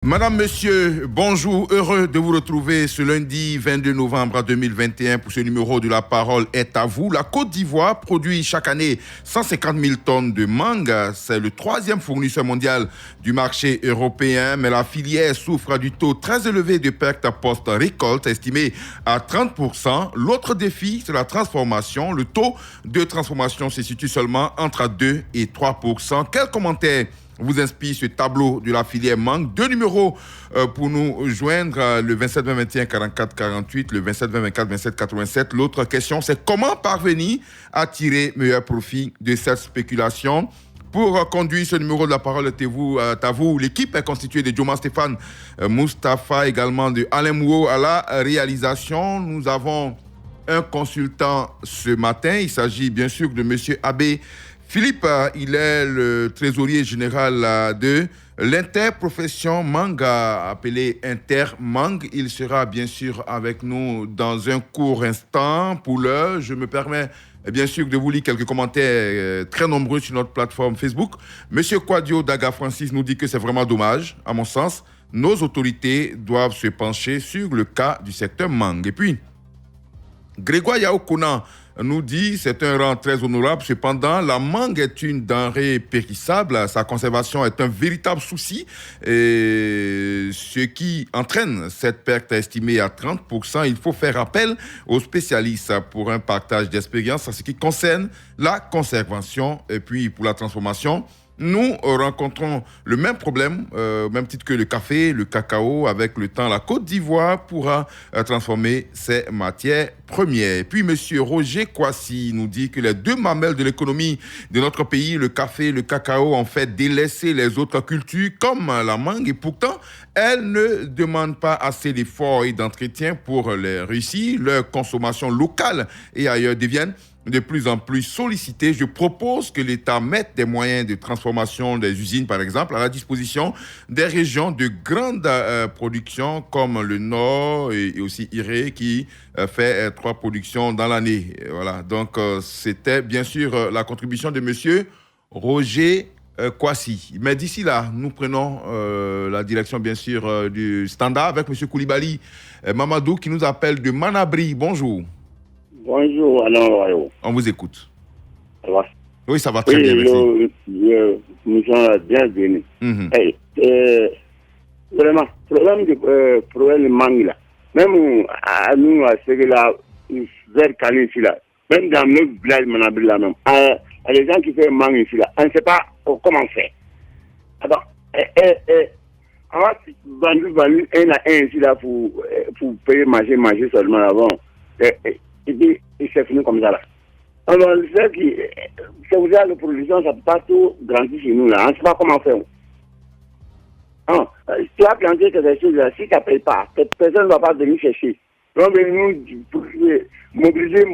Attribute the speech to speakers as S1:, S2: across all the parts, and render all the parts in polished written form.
S1: Madame, Monsieur, bonjour, heureux de vous retrouver ce lundi 22 novembre 2021 pour ce numéro de La Parole est à vous. La Côte d'Ivoire produit chaque année 150 000 tonnes de mangue. C'est le troisième fournisseur mondial du marché européen, mais la filière souffre du taux très élevé de pertes post-récolte, estimé à 30%. L'autre défi, c'est la transformation. Le taux de transformation se situe seulement entre 2 et 3%. Quel commentaire vous inspire ce tableau de la filière mangue? Deux numéros pour nous joindre, le 27 20 21 44 48, le 27 20 24 27 87. L'autre question, c'est comment parvenir à tirer meilleur profit de cette spéculation? Pour conduire ce numéro de La Parole est à vous. L'équipe est constituée de Joma Stéphane Mustapha, également de Alain Mouo à la réalisation. Nous avons un consultant ce matin. Il s'agit bien sûr de M. Abbé Philippe. Il est le trésorier général de l'interprofession mangue, appelé Intermangue. Il sera bien sûr avec nous dans un court instant. Pour l'heure, je me permets bien sûr de vous lire quelques commentaires très nombreux sur notre plateforme Facebook. Monsieur Kwadio Daga Francis nous dit que c'est vraiment dommage. À mon sens, nos autorités doivent se pencher sur le cas du secteur mangue. Et puis, Grégoire Yaokona nous dit c'est un rang très honorable. Cependant, la mangue est une denrée périssable. Sa conservation est un véritable souci. Et ce qui entraîne cette perte estimée à 30%. Il faut faire appel aux spécialistes pour un partage d'expérience en ce qui concerne la conservation et puis pour la transformation. Nous rencontrons le même problème, au même titre que le café, le cacao. Avec le temps, la Côte d'Ivoire pourra transformer ses matières premières. Et puis, M. Roger Kwasi nous dit que les deux mamelles de l'économie de notre pays, le café et le cacao, ont fait délaisser les autres cultures comme la mangue. Et pourtant, elles ne demandent pas assez d'efforts et d'entretien pour les réussir. Leur consommation locale et ailleurs deviennent de plus en plus sollicité. Je propose que l'État mette des moyens de transformation des usines, par exemple, à la disposition des régions de grande production comme le Nord et aussi Iré qui fait 3 productions dans l'année. Voilà. Donc, c'était bien sûr la contribution de monsieur Roger Kwasi. Mais d'ici là, nous prenons la direction, bien sûr, du standard avec monsieur Koulibaly Mamadou qui nous appelle de Manabri. Bonjour.
S2: Bonjour, Alain.
S1: On vous écoute.
S2: Ça va?
S1: Oui, ça va très bien, merci.
S2: Nous sommes bienvenus. Vraiment, problème de mangue là. Même à nous, à ce que là, vers Calais ici là, même dans notre village Manabri là même, les gens qui font mangue ici là, on ne sait pas comment faire. Alors, on va vendre un à un ici là pour payer manger seulement avant. Et puis, c'est fini comme ça là. Alors, c'est vous dire la production, ça peut pas tout grandir chez nous là. On ne sait pas comment faire. Tu as planté quelque chose là, si tu ne payes pas, personne ne va pas venir chercher. Donc, nous mobiliser,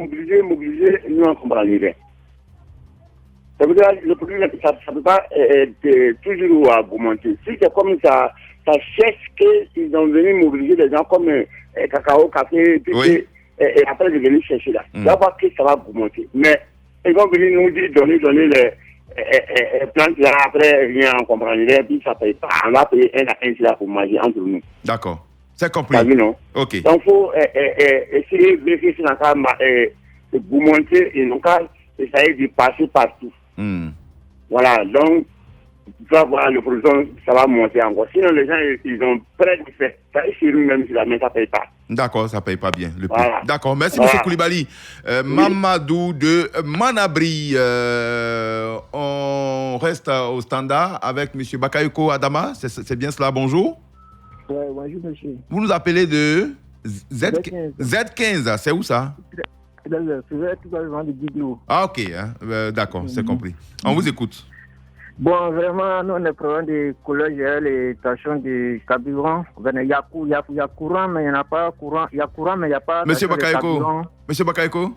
S2: nous on comprend rien. Ça veut dire le produit, ça ne peut pas toujours augmenter. Si c'est comme ça cherche qu'ils ont venu mobiliser des gens comme cacao, café, puis
S1: oui.
S2: Et après de venir chercher là. Tu vas voir que ça va augmenter. Mais ils vont venir nous dire, donner les plantes là, après rien, on comprend rien, puis ça ne paye pas. On va payer un à un là pour manger entre nous.
S1: D'accord. C'est compris.
S2: Vu, non?
S1: OK.
S2: Donc, il faut essayer de vérifier si on a augmenter et non pas essayer de passer partout. Voilà, donc, tu vas voir le production, ça va monter encore. Sinon, les gens, ils ont prêt de faire. Ça chez nous-même, mais ça ne paye pas.
S1: D'accord, ça ne paye pas bien. Le prix.
S2: Voilà.
S1: D'accord, merci
S2: Voilà.
S1: M. Koulibaly. Mamadou de Manabri. On reste au standard avec M. Bakayoko Adama. C'est bien cela, bonjour.
S3: Oui, bonjour, monsieur.
S1: Vous nous appelez de
S3: Z15.
S1: Z15, c'est où ça?
S3: C'est tout le monde de
S1: Ah, ok, d'accord, c'est compris. On vous écoute.
S3: Bon, vraiment, nous, on a problème de couleur, les tensions de carburant. Il y a courant, mais il n'y en a pas courant. Il y a courant, mais il n'y a pas.
S1: Monsieur Bakayoko.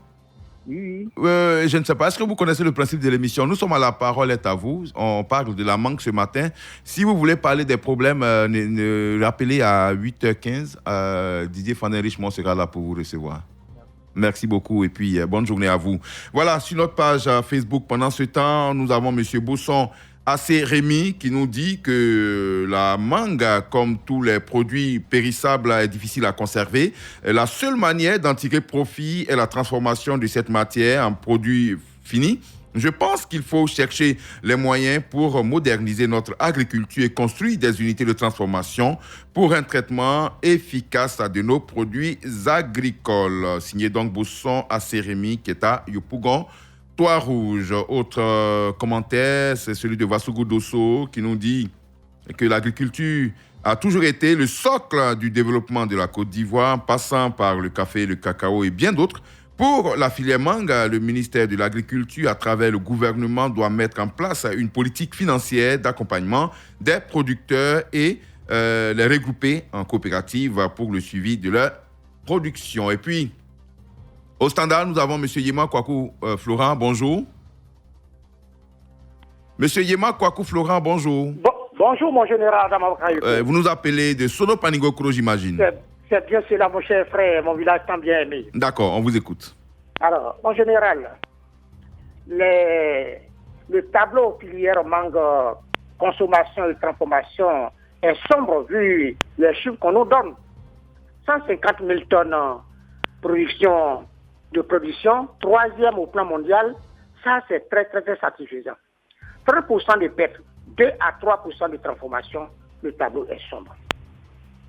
S3: Oui.
S1: Je ne sais pas, est-ce que vous connaissez le principe de l'émission? Nous sommes à La Parole est à vous. On parle de la mangue ce matin. Si vous voulez parler des problèmes, rappelez à 8h15. Didier Fanin-Richemont sera là pour vous recevoir. Merci beaucoup et puis bonne journée à vous. Voilà, sur notre page Facebook, pendant ce temps, nous avons M. Bosson AC Rémi qui nous dit que la mangue, comme tous les produits périssables, est difficile à conserver. La seule manière d'en tirer profit est la transformation de cette matière en produit fini. Je pense qu'il faut chercher les moyens pour moderniser notre agriculture et construire des unités de transformation pour un traitement efficace de nos produits agricoles. Signé donc Bousson AC Rémi qui est à Yopougon. Toit Rouge. Autre commentaire, c'est celui de Vassougou Dosso qui nous dit que l'agriculture a toujours été le socle du développement de la Côte d'Ivoire, passant par le café, le cacao et bien d'autres. Pour la filière mangue, le ministère de l'Agriculture, à travers le gouvernement, doit mettre en place une politique financière d'accompagnement des producteurs et les regrouper en coopérative pour le suivi de leur production. Et puis, au standard, nous avons M. Yema Kwaku Florent, bonjour. M. Yema Kwaku Florent, bonjour.
S4: Bonjour, mon général Damavakayo.
S1: Vous nous appelez de Sonopanigokro, j'imagine.
S4: C'est bien cela, mon cher frère, mon village tant bien aimé.
S1: D'accord, on vous écoute.
S4: Alors, mon général, le tableau filière mangue, consommation et transformation est sombre vu les chiffres qu'on nous donne. 150 000 tonnes de production, troisième au plan mondial, ça c'est très très très satisfaisant. 30% de pertes, 2 à 3% de transformation, le tableau est sombre.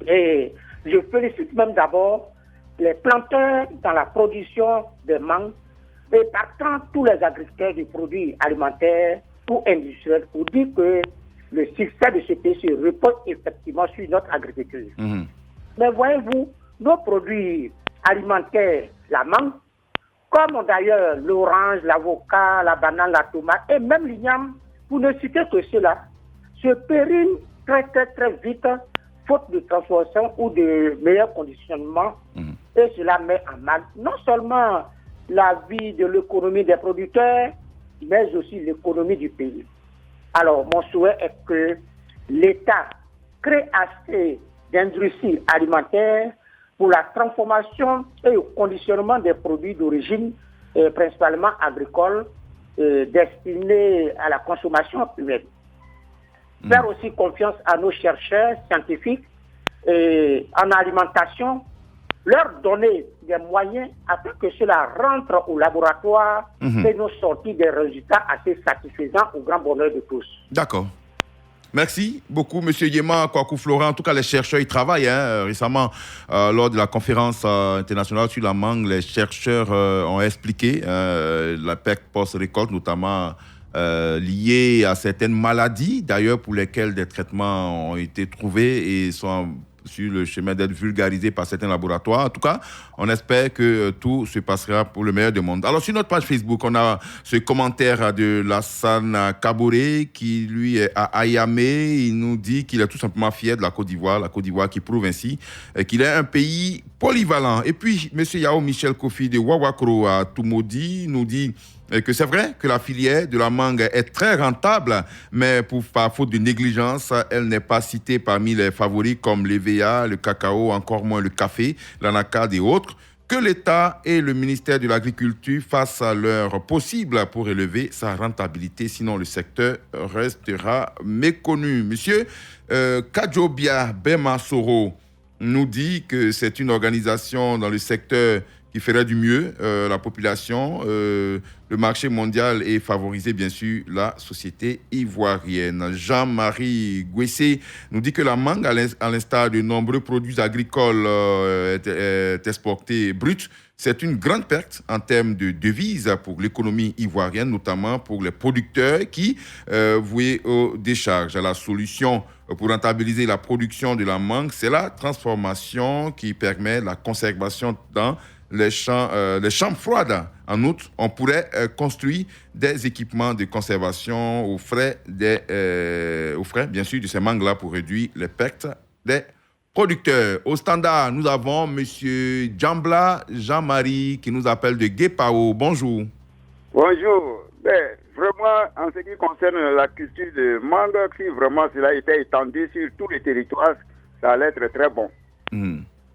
S4: Et je félicite même d'abord les planteurs dans la production de mangue et partant tous les agriculteurs de produits alimentaires ou industriels pour dire que le succès de ce pays se repose effectivement sur notre agriculture. Mais voyez-vous, nos produits alimentaires, la mangue, comme d'ailleurs l'orange, l'avocat, la banane, la tomate et même l'igname, pour ne citer que cela, se périment très très très vite faute de transformation ou de meilleur conditionnement. Et cela met en mal non seulement la vie de l'économie des producteurs, mais aussi l'économie du pays. Alors, mon souhait est que l'État crée assez d'industries alimentaires pour la transformation et le conditionnement des produits d'origine, principalement agricole, destinés à la consommation humaine. Faire aussi confiance à nos chercheurs scientifiques en alimentation, leur donner des moyens afin que cela rentre au laboratoire et nous sortir des résultats assez satisfaisants au grand bonheur de tous.
S1: D'accord. Merci beaucoup, M. Yema Kwaku Florent. En tout cas, les chercheurs, ils travaillent. Récemment, lors de la conférence internationale sur la mangue, les chercheurs ont expliqué la perte post-récolte, notamment liée à certaines maladies, d'ailleurs pour lesquelles des traitements ont été trouvés et sont sur le chemin d'être vulgarisés par certains laboratoires. En tout cas, on espère que tout se passera pour le meilleur du monde. Alors, sur notre page Facebook, on a ce commentaire de Lassane Kaboré qui, lui, est à Ayamé. Il nous dit qu'il est tout simplement fier de la Côte d'Ivoire qui prouve ainsi qu'il est un pays polyvalent. Et puis, M. Yao Michel Kofi de Wawakro à Toumoudi nous dit que c'est vrai que la filière de la mangue est très rentable, mais par faute de négligence, elle n'est pas citée parmi les favoris comme l'EVA, le cacao, encore moins le café, l'anacade et autres. Que l'État et le ministère de l'Agriculture fassent leur possible pour élever sa rentabilité, sinon le secteur restera méconnu. Monsieur Kadjobia Bema-Soro nous dit que c'est une organisation dans le secteur qui ferait du mieux la population. Le marché mondial est favorisé, bien sûr, la société ivoirienne. Jean-Marie Gouessé nous dit que la mangue, à l'instar de nombreux produits agricoles est exportée brute. C'est une grande perte en termes de devises pour l'économie ivoirienne, notamment pour les producteurs qui vouaient aux décharges. La solution pour rentabiliser la production de la mangue, c'est la transformation qui permet la conservation dans les chambres froides. En outre, on pourrait construire des équipements de conservation aux frais, bien sûr, de ces mangues-là pour réduire les pertes des producteurs. Au standard, nous avons M. Djambla Jean-Marie qui nous appelle de Guépao. Bonjour.
S5: Bonjour. Vraiment, en ce qui concerne la culture de mangue, si vraiment cela était étendu sur tous les territoires, ça allait être très bon.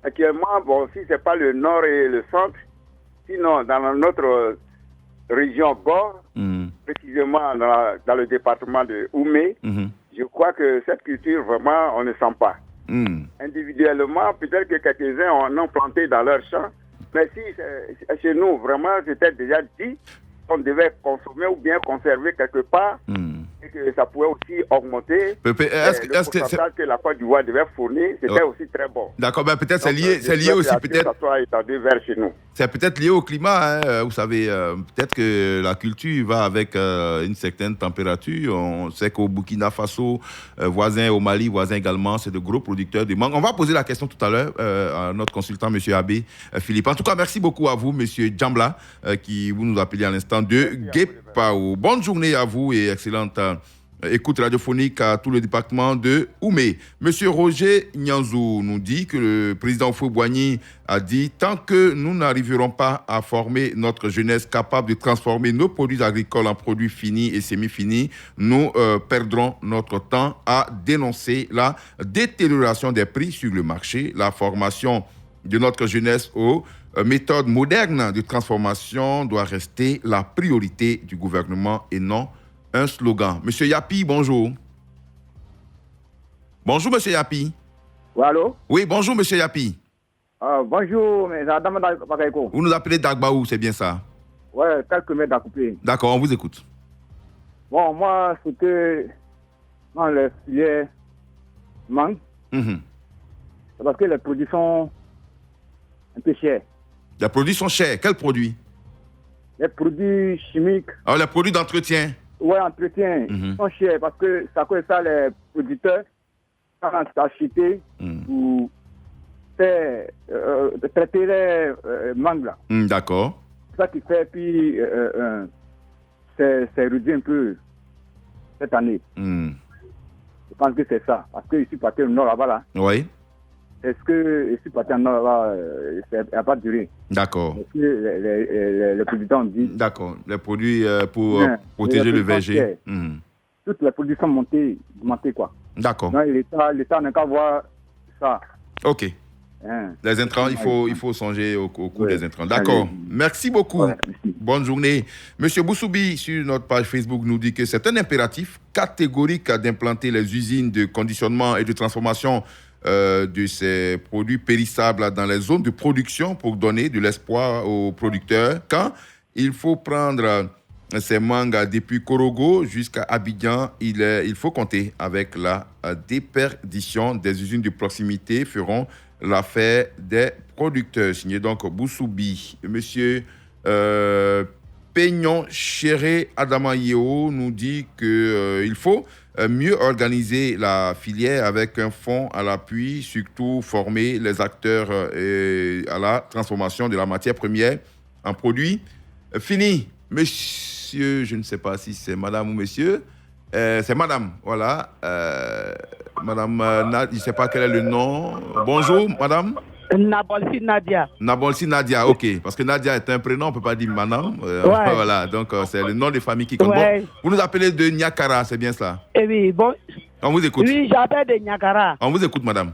S5: Actuellement, bon, si ce n'est pas le nord et le centre, sinon dans notre région Gore, précisément dans le département de Oumé, je crois que cette culture, vraiment, on ne sent pas. Individuellement, peut-être que quelques-uns en ont planté dans leur champ, mais si chez nous, vraiment, c'était déjà dit qu'on devait consommer ou bien conserver quelque part, et que ça pouvait aussi augmenter le pourcentage que la Côte d'Ivoire devait fournir, c'était aussi très bon.
S1: D'accord, ben peut-être c'est lié aussi peut-être.
S5: Ça soit étendu vers chez nous.
S1: C'est peut-être lié au climat, hein, vous savez. Peut-être que la culture va avec une certaine température. On sait qu'au Burkina Faso, voisin, au Mali, voisin également, c'est de gros producteurs de mangue. On va poser la question tout à l'heure à notre consultant, M. Abbé Philippe. En tout cas, merci beaucoup à vous, M. Djambla, qui vous nous appelez à l'instant de Guépao. Bonne journée à vous et excellente écoute radiophonique à tout le département de Oumé. Monsieur Roger Nyanzou nous dit que le président Houphouët-Boigny a dit « Tant que nous n'arriverons pas à former notre jeunesse capable de transformer nos produits agricoles en produits finis et semi-finis, nous perdrons notre temps à dénoncer la détérioration des prix sur le marché, la formation de notre jeunesse aux méthodes modernes de transformation doit rester la priorité du gouvernement et non un slogan. Monsieur Yapi, bonjour. Bonjour, Monsieur Yapi.
S3: Oui, allô?
S1: Oui, bonjour, Monsieur Yapi.
S3: Bonjour, mais Adam Bakaïko.
S1: Vous nous appelez Dagbaou, c'est bien ça?
S3: Oui, quelques mètres à couper.
S1: D'accord, on vous écoute.
S3: Bon, moi, c'était dans les filières mangue. C'est parce que les produits sont un peu chers.
S1: Les produits sont chers. Quels produits?
S3: Les produits chimiques.
S1: Alors, les produits d'entretien?
S3: Oui, entretien. Sont chers parce que ça cause ça, les producteurs, quand on acheté pour traiter les mangues là.
S1: D'accord.
S3: C'est ça qui fait, puis c'est réduit un peu cette année. Je pense que c'est ça. Parce que ici, parti au nord là-bas là.
S1: Oui.
S3: Est-ce que ici, parti au nord là-bas, ça n'a pas duré?
S1: D'accord.
S3: Est-ce que les producteurs ont dit.
S1: D'accord. Les produits pour protéger le verger.
S3: Toutes les produits sont montés quoi.
S1: D'accord.
S3: Non, l'État n'a qu'à voir ça.
S1: Ok. Les intrants, il faut songer au coût des intrants. D'accord. Merci beaucoup.
S3: Merci.
S1: Bonne journée. Monsieur Boussoubi, sur notre page Facebook, nous dit que c'est un impératif catégorique d'implanter les usines de conditionnement et de transformation de ces produits périssables dans les zones de production pour donner de l'espoir aux producteurs. Quand il faut prendre ces mangues depuis Korogo jusqu'à Abidjan, il faut compter avec la déperdition des usines de proximité feront l'affaire des producteurs. Signé donc Boussoubi. Monsieur Peignon Chéré Adama-Yeo nous dit qu'il faut mieux organiser la filière avec un fonds à l'appui, surtout former les acteurs à la transformation de la matière première en produits finis. Monsieur, je ne sais pas si c'est madame ou monsieur, c'est madame, voilà. Madame, je ne sais pas quel est le nom. Bonjour, madame.
S6: Nabolsi Nadia.
S1: Nabolsi Nadia, ok. Parce que Nadia est un prénom, on ne peut pas dire madame. Voilà, donc c'est le nom de famille qui compte.
S6: Ouais.
S1: Bon, vous nous appelez de Niakara, c'est bien ça?
S6: Eh oui, bon.
S1: On vous écoute.
S6: Oui, j'appelle de Niakara.
S1: On vous écoute, madame.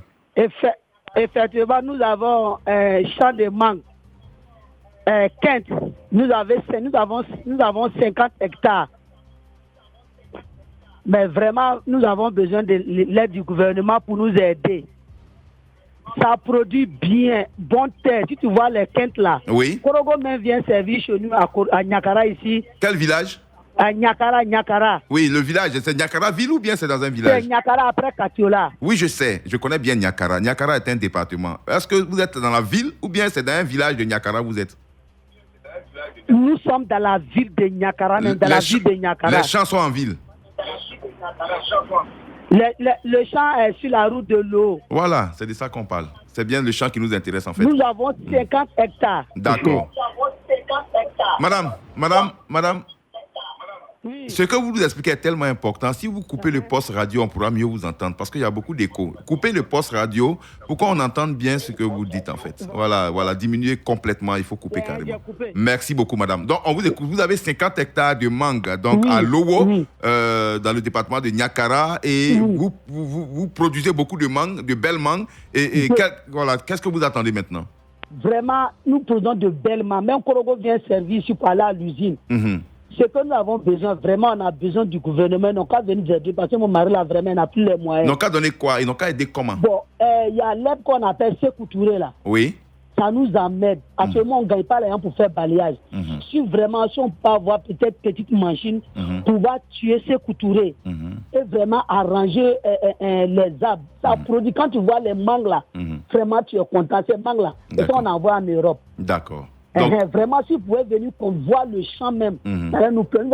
S6: Effectivement, nous avons un champ de mangue. Kent, nous avons 50 hectares. Mais vraiment, nous avons besoin de l'aide du gouvernement pour nous aider. Ça produit bien, bonne terre. Si tu vois les Kent là,
S1: oui.
S6: Korogo même vient servir chez nous à Niakara ici.
S1: Quel village?
S6: À Niakara.
S1: Oui, le village, c'est Niakara ville ou bien c'est dans un village?
S6: C'est Niakara après Katiola.
S1: Oui, je sais, je connais bien Niakara. Niakara est un département. Est-ce que vous êtes dans la ville ou bien c'est dans un village de Niakara vous êtes?
S6: Nous sommes dans la ville de Niakara, même dans la ville de Niakara.
S1: Les champs sont en ville.
S6: Le champ est sur la route de l'eau.
S1: Voilà, c'est de ça qu'on parle. C'est bien le champ qui nous intéresse en fait.
S6: Nous avons 50 hectares.
S1: D'accord. Madame.
S6: Oui.
S1: Ce que vous nous expliquez est tellement important. Si vous coupez le poste radio, on pourra mieux vous entendre parce qu'il y a beaucoup d'écho. Coupez le poste radio pour qu'on entende bien ce que vous dites en fait. Voilà, diminuez complètement, il faut couper carrément. Merci beaucoup, madame. Donc, on vous écoute. Vous avez 50 hectares de mangue donc à Lowo, dans le département de Niakara, et vous produisez beaucoup de mangue, de belles mangues. Et qu'est-ce que vous attendez maintenant?
S6: Vraiment, nous produisons de belles mangues. Même Korogo vient servir ici pour aller à l'usine. Ce que nous avons besoin, vraiment, on a besoin du gouvernement. Ils n'ont qu'à venir aider parce que mon mari, là, vraiment, n'a plus les moyens.
S1: Ils n'ont qu'à donner quoi? Ils n'ont qu'à aider comment?
S6: Bon, il y a l'aide qu'on appelle Sékou Touré, là.
S1: Oui.
S6: Ça nous emmène. Actuellement, on ne gagne pas les gens pour faire balayage. Si vraiment, si on peut avoir peut-être petite machine pour pouvoir tuer Sékou Touré et vraiment arranger les arbres. Ça produit, quand tu vois les mangues là, vraiment tu es content. Ces mangues là, et ça on envoie en Europe.
S1: D'accord.
S6: Donc, vraiment, si vous pouvez venir, qu'on voit le champ même. Nous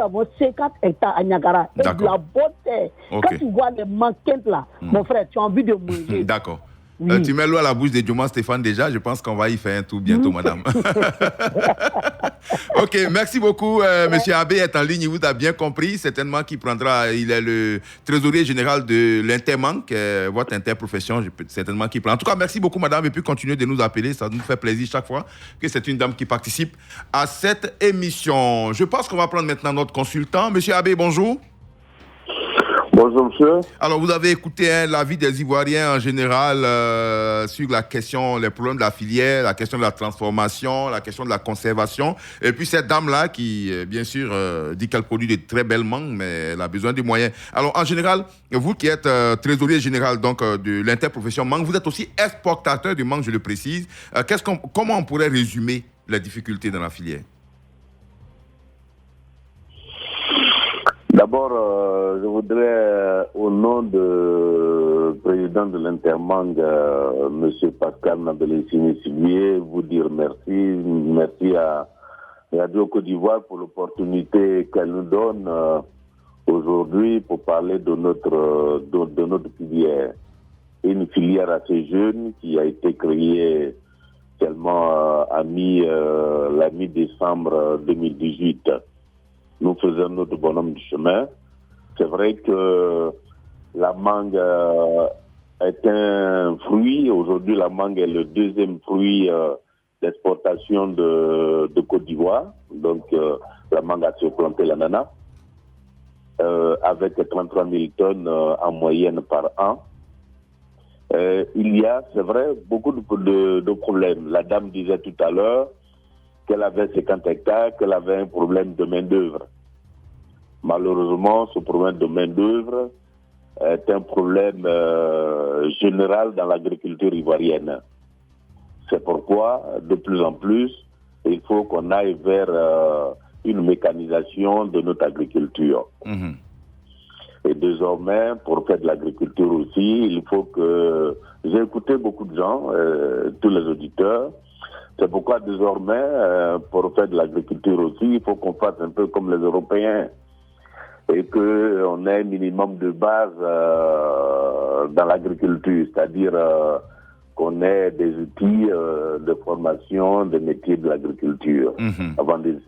S6: avons 50 hectares à Niagara. Et de la bonne terre. Quand tu vois les manquantes là, mon frère, tu as envie de manger.
S1: D'accord. Tu mets l'eau à la bouche de Dioma Stéphane déjà. Je pense qu'on va y faire un tour bientôt, madame. Ok, merci beaucoup. Monsieur Abbé est en ligne, il vous a bien compris. Certainement qu'il prendra, il est le trésorier général de l'Intermanque, votre interprofession, certainement qu'il prend. En tout cas, merci beaucoup, madame, et puis continuez de nous appeler. Ça nous fait plaisir chaque fois que c'est une dame qui participe à cette émission. Je pense qu'on va prendre maintenant notre consultant. Monsieur Abbé, bonjour.
S2: Bonjour, monsieur.
S1: Alors, vous avez écouté l'avis des Ivoiriens en général sur la question, les problèmes de la filière, la question de la transformation, la question de la conservation. Et puis, cette dame-là qui, bien sûr, dit qu'elle produit de très belles mangues, mais elle a besoin de moyens. Alors, en général, vous qui êtes trésorier général donc, de l'interprofession mangue, vous êtes aussi exportateur de mangue, je le précise. Comment on pourrait résumer les difficultés dans la filière?
S7: D'abord, je voudrais, au nom du président de l'Intermangue, M. Pascal Nabélé-Sinissibié, vous dire merci. Merci à Radio Côte d'Ivoire pour l'opportunité qu'elle nous donne aujourd'hui pour parler de notre filière. Une filière assez jeune qui a été créée seulement la mi-décembre 2018. Nous faisons notre bonhomme du chemin. C'est vrai que la mangue est un fruit. Aujourd'hui, la mangue est le deuxième fruit d'exportation de Côte d'Ivoire. Donc, la mangue a surplanté l'ananas avec 33 000 tonnes en moyenne par an. Il y a, c'est vrai, beaucoup de problèmes. La dame disait tout à l'heure qu'elle avait 50 hectares, qu'elle avait un problème de main-d'œuvre. Malheureusement, ce problème de main-d'œuvre est un problème général dans l'agriculture ivoirienne. C'est pourquoi, de plus en plus, il faut qu'on aille vers une mécanisation de notre agriculture. Et désormais, pour faire de l'agriculture aussi, il faut que... J'ai écouté beaucoup de gens, tous les auditeurs. C'est pourquoi désormais, pour faire de l'agriculture aussi, il faut qu'on fasse un peu comme les Européens et qu'on ait un minimum de base dans l'agriculture, c'est-à-dire qu'on ait des outils de formation des métiers de l'agriculture avant de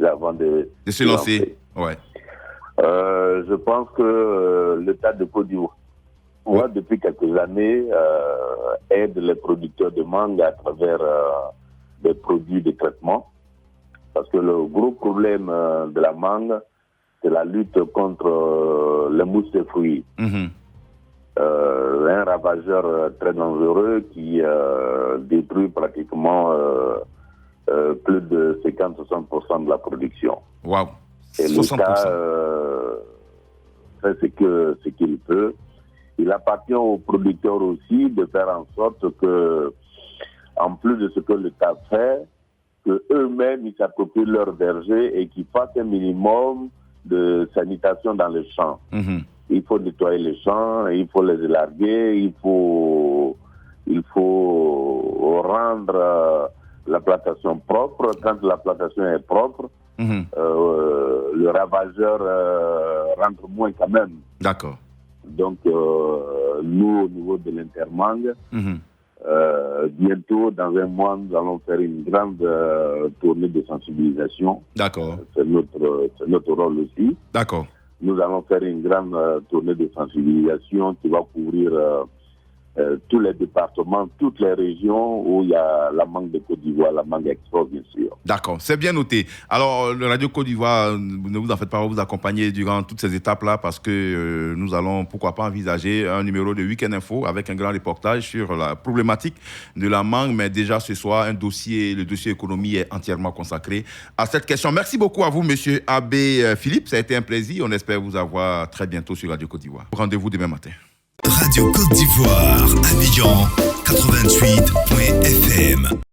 S1: se lancer. Ouais.
S7: Je pense que l'État de Côte d'Ivoire, depuis quelques années, aide les producteurs de mangue à travers des produits de traitement. Parce que le gros problème de la mangue, c'est la lutte contre les mousses de fruits. Un ravageur très dangereux qui détruit pratiquement plus de 50-60% de la production.
S1: Wow.
S7: Et l'État fait ce qu'il peut. Il appartient aux producteurs aussi de faire en sorte que, en plus de ce que l'État fait, qu'eux-mêmes ils s'approprient leur verger et qu'ils fassent un minimum de sanitation dans les champs. Il faut nettoyer les champs, il faut les élarguer, il faut rendre la plantation propre. Quand la plantation est propre, le ravageur rentre moins quand même.
S1: D'accord.
S7: Donc, nous, au niveau de l'Intermangue, bientôt, dans un mois, nous allons faire une grande tournée de sensibilisation.
S1: D'accord.
S7: C'est notre rôle aussi.
S1: D'accord.
S7: Nous allons faire une grande tournée de sensibilisation qui va couvrir tous les départements, toutes les régions où il y a la mangue de Côte d'Ivoire, la mangue export, bien sûr.
S1: D'accord, c'est bien noté. Alors, le Radio Côte d'Ivoire, ne vous en faites pas, on va vous accompagner durant toutes ces étapes-là parce que nous allons, pourquoi pas, envisager un numéro de Week-end Info avec un grand reportage sur la problématique de la mangue. Mais déjà, ce soir, le dossier économie est entièrement consacré à cette question. Merci beaucoup à vous, monsieur Abbé Philippe. Ça a été un plaisir. On espère vous avoir très bientôt sur Radio Côte d'Ivoire. Rendez-vous demain matin.
S8: Radio Côte d'Ivoire, Abidjan 88.8.